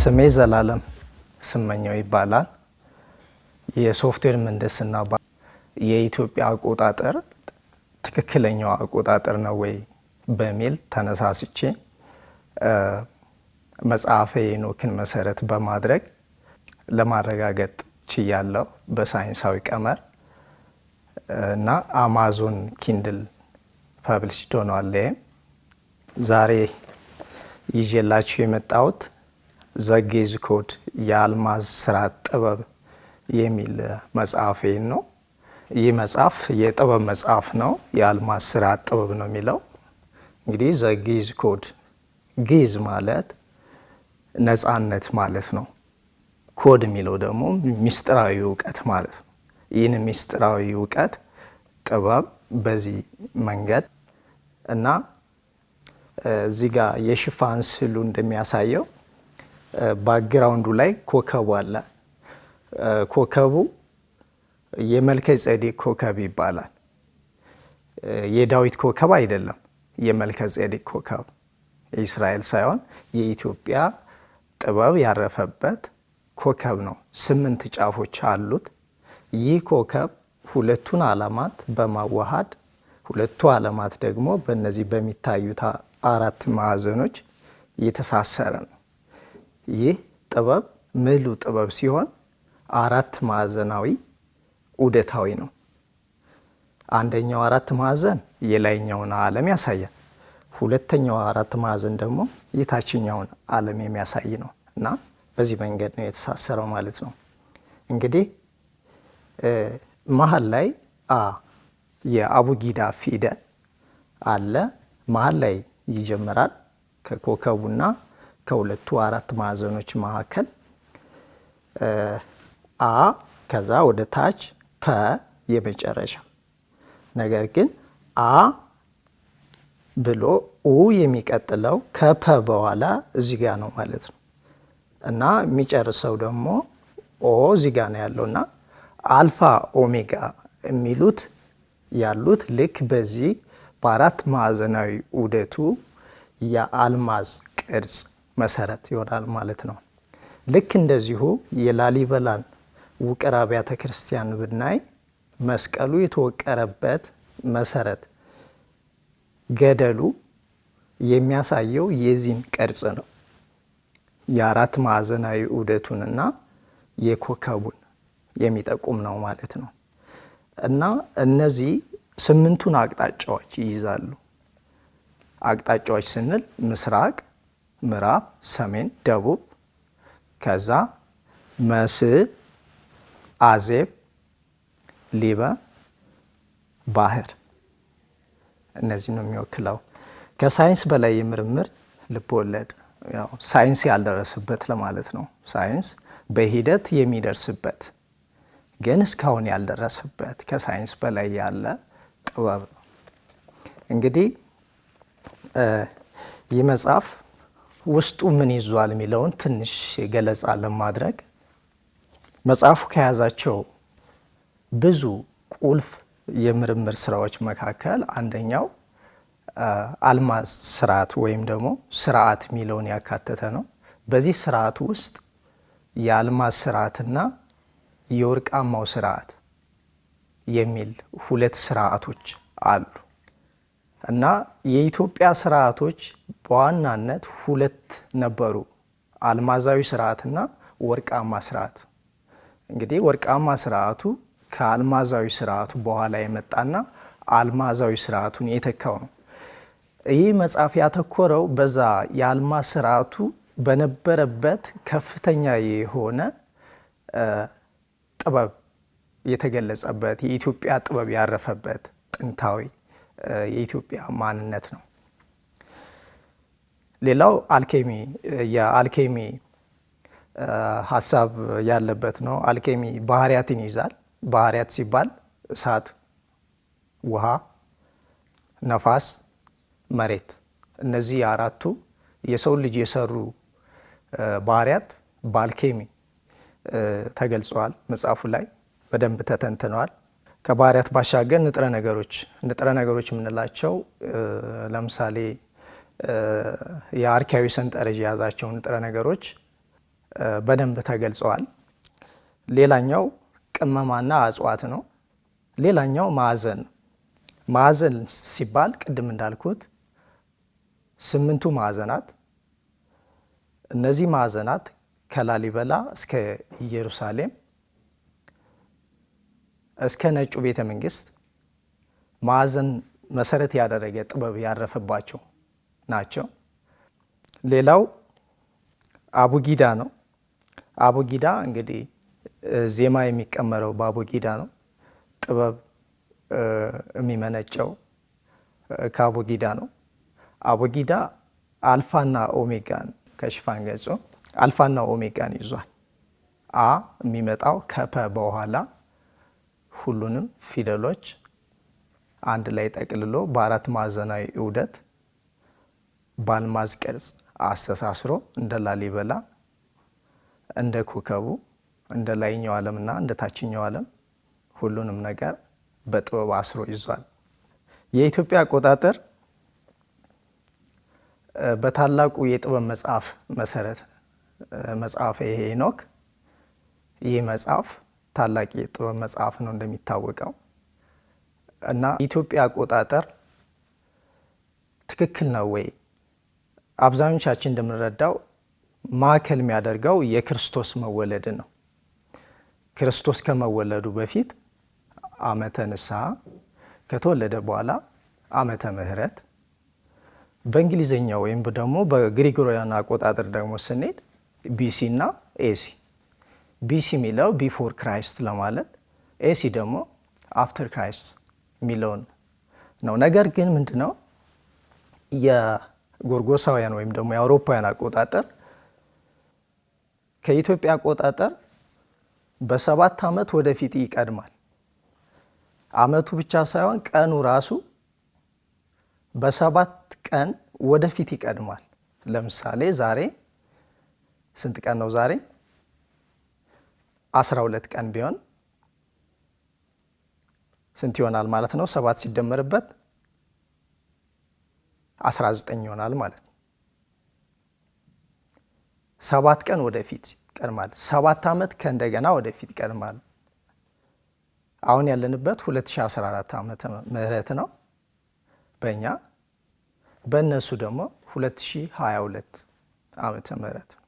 ስሜ ዘላለም ስመኘው ይባላል። የሶፍትዌር ምህንድስና የኢትዮጵያ አቆጣጠር ትክክለኛው አቆጣጠር ነው ወይ በሚል ተነሳስቼ መጽሐፈ ሄኖክን መሰረት በማድረግ ለማረጋገጥ ችያለሁ በሳይንሳዊ ቀመር እና አማዞን ኪንድል ፐብሊሽድ ሆኗል። ዛሬ ይዤላችሁ የመጣሁት ዘ ጌዝ ኮድ የአልማዝ ስርዓት ጥበብ የሚል መጽሐፌን ነው። ይህ መጽሐፍ የጥበብ መጽሐፍ ነው። የአልማዝ ስርዓት ጥበብ ነው የሚለው። እንግዲህ ዘ ጌዝ ኮድ፣ ጌዝ ማለት ነፃነት ማለት ነው። ኮድ የሚለው ደግሞ ሚስጥራዊ እውቀት ማለት ነው። ይህን ሚስጥራዊ እውቀት ጥበብ በዚህ መንገድ እና እዚህ ጋር የሽፋን ስዕሉ እንደሚያሳየው ባክግራውንዱ ላይ ኮከቡ አለ። ኮከቡ የመልከ ጼዴቅ ኮከብ ይባላል። የዳዊት ኮከብ አይደለም። የመልከ ጼዴቅ ኮከብ የእስራኤል ሳይሆን የኢትዮጵያ ጥበብ ያረፈበት ኮከብ ነው። 8 ጫፎች አሉት። ይህ ኮከብ ሁለቱን ዓለማት በማዋሃድ ሁለቱ ዓለማት ደግሞ በእነዚህ በሚታዩት 4 ማዕዘኖች የተሳሰረ ነው። ይህ ጥበብ ምሉ ጥበብ ሲሆን 4 ማዕዘናዊ ዑደታዊ ነው። አንደኛው 4 ማዕዘን የላይኛውን ዓለም ያሳያል። ሁለተኛው 4 ማዕዘን ደግሞ የታችኛውን ዓለም የሚያሳይ ነው እና በዚህ መንገድ ነው የተሳሰረው ማለት ነው። እንግዲህ መሀል ላይ የአቡጊዳ ፊደል አለ። መሀል ላይ ይጀምራል ከኮከቡና ከሁለቱ 4 ማዕዘኖች መካከል ከዛ ወደ ታች ፐ የመጨረሻ። ነገር ግን ብሎ የሚቀጥለው ከፐ በኋላ እዚህ ጋር ነው ማለት ነው እና የሚጨርሰው ደግሞ እዚህ ጋር ነው ያለውና አልፋ ኦሜጋ የሚሉት ያሉት ልክ በዚህ በ4 ማዕዘናዊ ዑደቱ የአልማዝ ቅርጽ መሰረት ይሆናል ማለት ነው። ልክ እንደዚሁ የላሊበላን ውቅር አብያተ ክርስቲያን ብናይ መስቀሉ የተወቀረበት መሰረት ገደሉ የሚያሳየው የዚህን ቅርጽ ነው። የ4 ማዕዘናዊ ዑደቱንና የኮከቡን የሚጠቁም ነው ማለት ነው እና እነዚህ 8ቱን አቅጣጫዎች ይይዛሉ። አቅጣጫዎች ስንል ምስራቅ፣ ምዕራብ፣ ሰሜን፣ ደቡብ፣ ከዛ መስዕ፣ አዜብ፣ ሊበ፣ ባህር እነዚህ ነው የሚወክለው። ከሳይንስ በላይ የምርምር ልብወለድ ሳይንስ ያልደረሰበት ለማለት ነው። ሳይንስ በሂደት የሚደርስበት ግን እስካሁን ያልደረሰበት ከሳይንስ በላይ ያለ ጥበብ ነው። እንግዲህ ይህ መጽሐፍ ውስጡ ምን ይዟል የሚለውን ትንሽ ገለጻ ለማድረግ መጽሐፉ ከያዛቸው ብዙ ቁልፍ የምርምር ስራዎች መካከል አንደኛው አልማዝ ስርዓት ወይም ደግሞ ስርዓት የሚለውን ያካተተ ነው። በዚህ ስርዓት ውስጥ የአልማዝ ስርዓትና የወርቃማው ስርዓት የሚል 2 ስርዓቶች አሉ እና የኢትዮጵያ ስርዓቶች በዋናነት 2 ነበሩ፣ አልማዛዊ ስርዓትና ወርቃማ ስርዓት። እንግዲህ ወርቃማ ስርዓቱ ከአልማዛዊ ስርዓቱ በኋላ የመጣና አልማዛዊ ስርዓቱን የተካው ነው። ይህ መጽሐፍ ያተኮረው በዛ የአልማዝ ስርዓቱ በነበረበት ከፍተኛ የሆነ ጥበብ የተገለጸበት የኢትዮጵያ ጥበብ ያረፈበት ጥንታዊ የኢትዮጵያ ማንነት ነው። ሌላው የአልኬሚ ሀሳብ ያለበት ነው። አልኬሚ ባህሪያትን ይይዛል። ባህሪያት ሲባል እሳት፣ ውሃ፣ ነፋስ፣ መሬት እነዚህ 4ቱ የሰው ልጅ የሰሩ ባህሪያት በአልኬሚ ተገልጸዋል። መጽሐፉ ላይ በደንብ ተተንትነዋል። ከባህሪያት ባሻገር ንጥረ ነገሮች የምንላቸው ለምሳሌ የአርኪያዊ ሰንጠረዥ የያዛቸው ንጥረ ነገሮች በደንብ ተገልጸዋል። ሌላኛው ቅመማና እጽዋት ነው። ሌላኛው ማዕዘን ነው። ማዕዘን ሲባል ቅድም እንዳልኩት 8ቱ ማዕዘናት፣ እነዚህ ማዕዘናት ከላሊበላ እስከ ኢየሩሳሌም እስከ ነጩ ቤተ መንግስት ማዕዘን መሰረት ያደረገ ጥበብ ያረፈባቸው ናቸው። ሌላው አቡጊዳ ነው። አቡጊዳ እንግዲህ ዜማ የሚቀመረው በአቡጊዳ ነው። ጥበብ የሚመነጨው ከአቡጊዳ ነው። አቡጊዳ አልፋና ኦሜጋን ከሽፋን ገጹ አልፋና ኦሜጋን ይዟል። አ የሚመጣው ከፐ በኋላ ሁሉንም ፊደሎች አንድ ላይ ጠቅልሎ በአራት ማዕዘናዊ ዑደት በአልማዝ ቅርጽ አስተሳስሮ እንደ ላሊበላ እንደ ኮከቡ እንደ ላይኛው ዓለምና እንደ ታችኛው ዓለም ሁሉንም ነገር በጥበብ አስሮ ይዟል። የኢትዮጵያ አቆጣጠር በታላቁ የጥበብ መጽሐፍ መሰረት መጽሐፈ ሄኖክ፣ ይህ መጽሐፍ ታላቅ የጥበብ መጽሐፍ ነው እንደሚታወቀው እና የኢትዮጵያ አቆጣጠር ትክክል ነው ወይ? አብዛኞቻችን እንደምንረዳው ማዕከል የሚያደርገው የክርስቶስ መወለድ ነው። ክርስቶስ ከመወለዱ በፊት ዓመተ ንስሐ፣ ከተወለደ በኋላ ዓመተ ምሕረት፣ በእንግሊዝኛው ወይም ደግሞ በግሪጎሪያን አቆጣጠር ደግሞ ስንሄድ ቢሲ እና ኤሲ። ቢሲ የሚለው ቢፎር ክራይስት ለማለት፣ ኤሲ ደግሞ አፍተር ክራይስት የሚለውን ነው። ነገር ግን ምንድን ነው የጎርጎሳውያን ወይም ደግሞ የአውሮፓውያን አቆጣጠር ከኢትዮጵያ አቆጣጠር በ7 ዓመት ወደፊት ይቀድማል። ዓመቱ ብቻ ሳይሆን ቀኑ ራሱ በ7 ቀን ወደፊት ይቀድማል። ለምሳሌ ዛሬ ስንት ቀን ነው? ዛሬ 12 ቀን ቢሆን ስንት ይሆናል ማለት ነው? 7 ሲደመርበት 19 ይሆናል ማለት ነው። 7 ቀን ወደፊት ይቀድማል። 7 ዓመት ከእንደገና ወደፊት ይቀድማል። አሁን ያለንበት 2014 ዓመተ ምህረት ነው በእኛ፣ በእነሱ ደግሞ 2022 ዓመተ ምህረት ነው።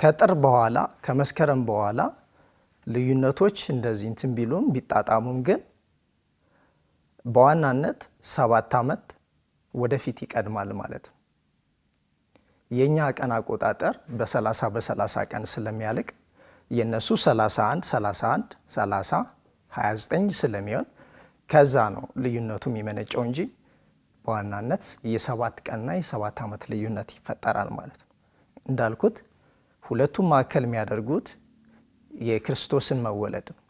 ከጥር በኋላ ከመስከረም በኋላ ልዩነቶች እንደዚህ እንትን ቢሉም ቢጣጣሙም ግን በዋናነት 7 ዓመት ወደፊት ይቀድማል ማለት ነው። የኛ ቀን አቆጣጠር በ30 ቀን ስለሚያልቅ የነሱ 31 31 30 29 ስለሚሆን ከዛ ነው ልዩነቱ የሚመነጨው እንጂ በዋናነት የ7 ቀንና የ7 ዓመት ልዩነት ይፈጠራል ማለት ነው። እንዳልኩት ሁለቱም ማዕከል የሚያደርጉት የክርስቶስን መወለድ ነው።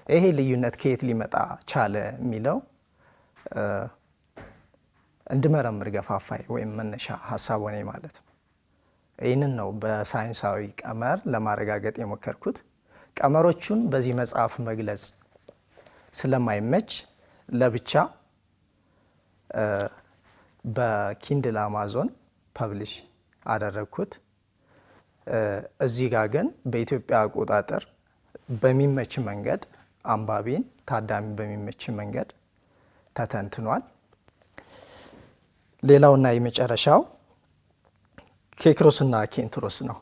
ይሄ ልዩነት ከየት ሊመጣ ቻለ የሚለው እንድመረምር ገፋፋይ ወይም መነሻ ሀሳብ ሆኔ ማለት ነው። ይህንን ነው በሳይንሳዊ ቀመር ለማረጋገጥ የሞከርኩት። ቀመሮቹን በዚህ መጽሐፍ መግለጽ ስለማይመች ለብቻ በኪንድል አማዞን ፐብሊሽ አደረግኩት። እዚህ ጋር ግን በኢትዮጵያ አቆጣጠር በሚመች መንገድ አንባቢን ታዳሚ በሚመች መንገድ ተተንትኗል። ሌላውና የመጨረሻው ኬክሮስና ኬንትሮስ ነው።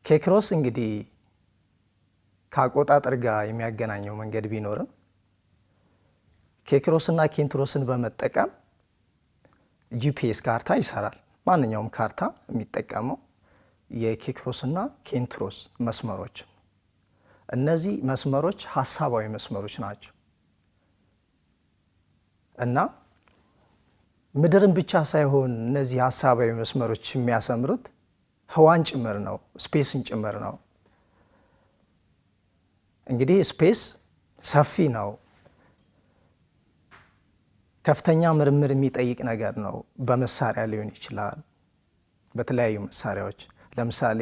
ኬክሮስ እንግዲህ ከአቆጣጠር ጋር የሚያገናኘው መንገድ ቢኖርም ኬክሮስና ኬንትሮስን በመጠቀም ጂፒኤስ ካርታ ይሰራል። ማንኛውም ካርታ የሚጠቀመው የኬክሮስና ኬንትሮስ መስመሮች። እነዚህ መስመሮች ሀሳባዊ መስመሮች ናቸው እና ምድርን ብቻ ሳይሆን እነዚህ ሀሳባዊ መስመሮች የሚያሰምሩት ህዋን ጭምር ነው፣ ስፔስን ጭምር ነው። እንግዲህ ስፔስ ሰፊ ነው፣ ከፍተኛ ምርምር የሚጠይቅ ነገር ነው። በመሳሪያ ሊሆን ይችላል፣ በተለያዩ መሳሪያዎች። ለምሳሌ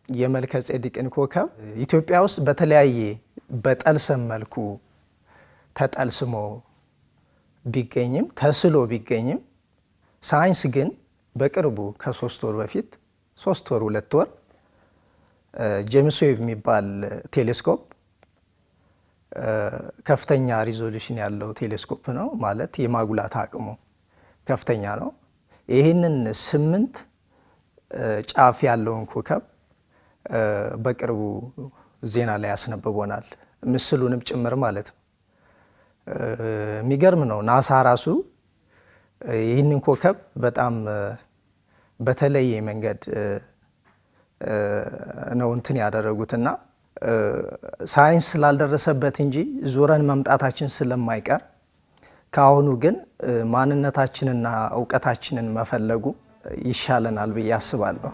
የመልከ ጼዴቅን ኮከብ ኢትዮጵያ ውስጥ በተለያየ በጠልሰም መልኩ ተጠልስሞ ቢገኝም ተስሎ ቢገኝም ሳይንስ ግን በቅርቡ ከ3 ወር በፊት 3 ወር 2 ወር ጄምስ ዌብ የሚባል ቴሌስኮፕ ከፍተኛ ሪዞሉሽን ያለው ቴሌስኮፕ ነው። ማለት የማጉላት አቅሙ ከፍተኛ ነው። ይህንን 8 ጫፍ ያለውን ኮከብ በቅርቡ ዜና ላይ ያስነብቦናል፣ ምስሉንም ጭምር ማለት ነው። የሚገርም ነው። ናሳ ራሱ ይህንን ኮከብ በጣም በተለየ መንገድ ነው እንትን ያደረጉትና ሳይንስ ስላልደረሰበት እንጂ ዙረን መምጣታችን ስለማይቀር ከአሁኑ ግን ማንነታችንና እውቀታችንን መፈለጉ ይሻለናል ብዬ አስባለሁ።